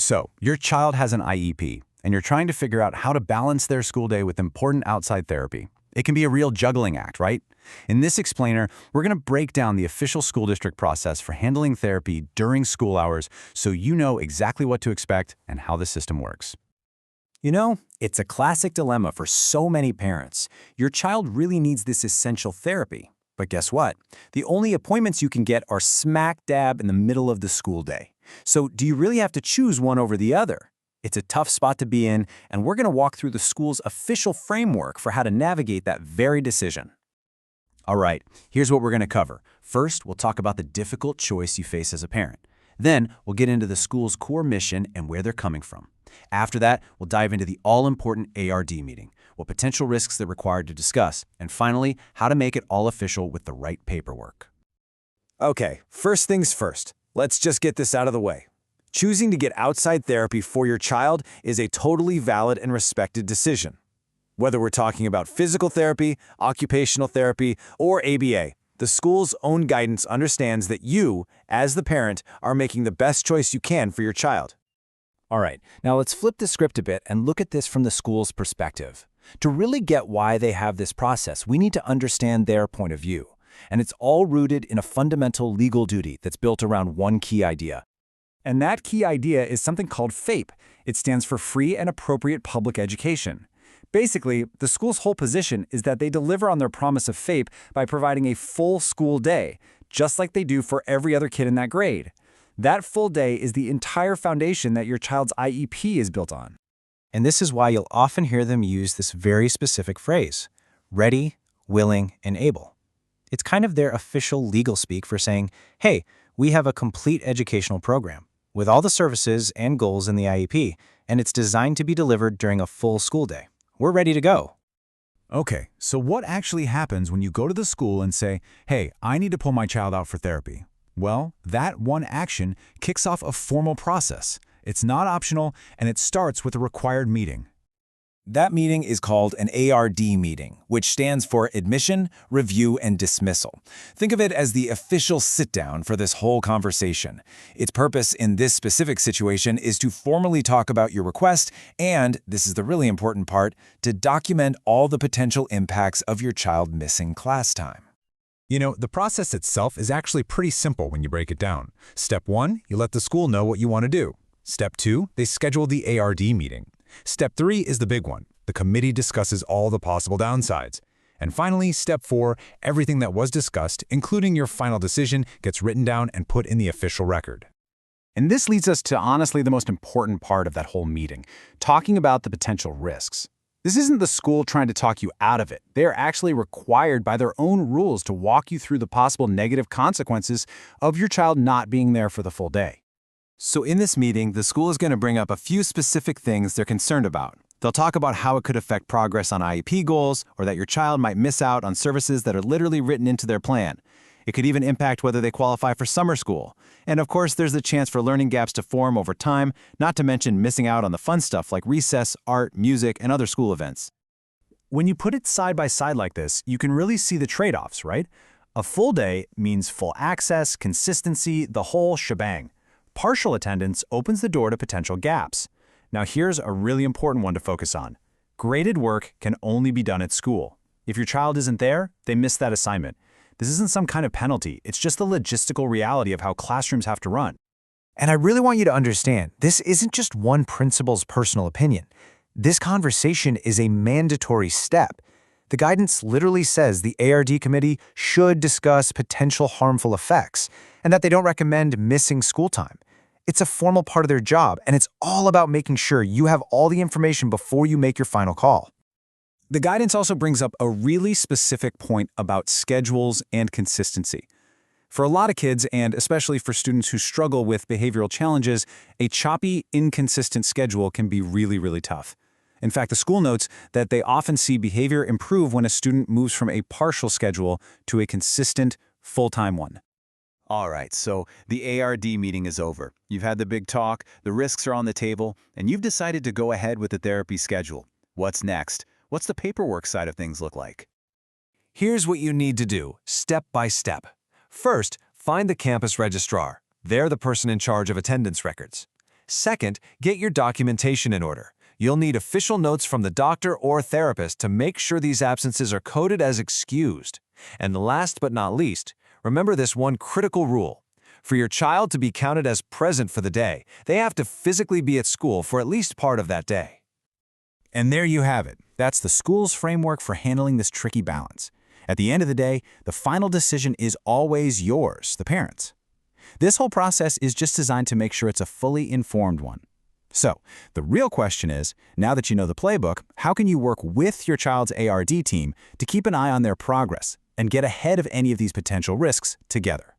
So, your child has an IEP, and you're trying to figure out how to balance their school day with important outside therapy. It can be a real juggling act, right? In this explainer, we're going to break down the official school district process for handling therapy during school hours so you know exactly what to expect and how the system works. You know, it's a classic dilemma for so many parents. Your child really needs this essential therapy. But guess what? The only appointments you can get are smack dab in the middle of the school day. So do you really have to choose one over the other? It's a tough spot to be in, and we're going to walk through the school's official framework for how to navigate that very decision. All right, here's what we're going to cover. First, we'll talk about the difficult choice you face as a parent. Then, we'll get into the school's core mission and where they're coming from. After that, we'll dive into the all-important ARD meeting, what potential risks they're required to discuss, and finally, how to make it all official with the right paperwork. Okay, first things first. Let's just get this out of the way. Choosing to get outside therapy for your child is a totally valid and respected decision. Whether we're talking about physical therapy, occupational therapy, or ABA, the school's own guidance understands that you, as the parent, are making the best choice you can for your child. All right, now let's flip the script a bit and look at this from the school's perspective. To really get why they have this process, we need to understand their point of view. And it's all rooted in a fundamental legal duty that's built around one key idea. And that key idea is something called FAPE. It stands for Free and Appropriate Public Education. Basically, the school's whole position is that they deliver on their promise of FAPE by providing a full school day, just like they do for every other kid in that grade. That full day is the entire foundation that your child's IEP is built on. And this is why you'll often hear them use this very specific phrase, ready, willing, and able. It's kind of their official legal speak for saying, hey, we have a complete educational program with all the services and goals in the IEP, and it's designed to be delivered during a full school day. We're ready to go. Okay, so what actually happens when you go to the school and say, hey, I need to pull my child out for therapy? Well, that one action kicks off a formal process. It's not optional, and it starts with a required meeting. That meeting is called an ARD meeting, which stands for Admission, Review, and Dismissal. Think of it as the official sit-down for this whole conversation. Its purpose in this specific situation is to formally talk about your request and, this is the really important part, to document all the potential impacts of your child missing class time. You know, the process itself is actually pretty simple when you break it down. Step 1, you let the school know what you want to do. Step 2, they schedule the ARD meeting. Step 3 is the big one. The committee discusses all the possible downsides. And finally, Step 4, everything that was discussed, including your final decision, gets written down and put in the official record. And this leads us to honestly the most important part of that whole meeting, talking about the potential risks. This isn't the school trying to talk you out of it. They are actually required by their own rules to walk you through the possible negative consequences of your child not being there for the full day. So in this meeting, the school is going to bring up a few specific things they're concerned about. They'll talk about how it could affect progress on IEP goals, or that your child might miss out on services that are literally written into their plan. It could even impact whether they qualify for summer school. And of course, there's the chance for learning gaps to form over time, not to mention missing out on the fun stuff like recess, art, music, and other school events. When you put it side by side like this, you can really see the trade-offs, right? A full day means full access, consistency, the whole shebang. Partial attendance opens the door to potential gaps. Now here's a really important one to focus on. Graded work can only be done at school. If your child isn't there, they miss that assignment. This isn't some kind of penalty, it's just the logistical reality of how classrooms have to run. And I really want you to understand, this isn't just one principal's personal opinion. This conversation is a mandatory step. The guidance literally says the ARD committee should discuss potential harmful effects, and that they don't recommend missing school time. It's a formal part of their job, and it's all about making sure you have all the information before you make your final call. The guidance also brings up a really specific point about schedules and consistency. For a lot of kids, and especially for students who struggle with behavioral challenges, a choppy, inconsistent schedule can be really, really tough. In fact, the school notes that they often see behavior improve when a student moves from a partial schedule to a consistent, full-time one. All right, so the ARD meeting is over. You've had the big talk, the risks are on the table, and you've decided to go ahead with the therapy schedule. What's next? What's the paperwork side of things look like? Here's what you need to do, step by step. First, find the campus registrar. They're the person in charge of attendance records. Second, get your documentation in order. You'll need official notes from the doctor or therapist to make sure these absences are coded as excused. And last but not least, remember this one critical rule. For your child to be counted as present for the day, they have to physically be at school for at least part of that day. And there you have it. That's the school's framework for handling this tricky balance. At the end of the day, the final decision is always yours, the parents. This whole process is just designed to make sure it's a fully informed one. So, the real question is, now that you know the playbook, how can you work with your child's ARD team to keep an eye on their progress and get ahead of any of these potential risks together?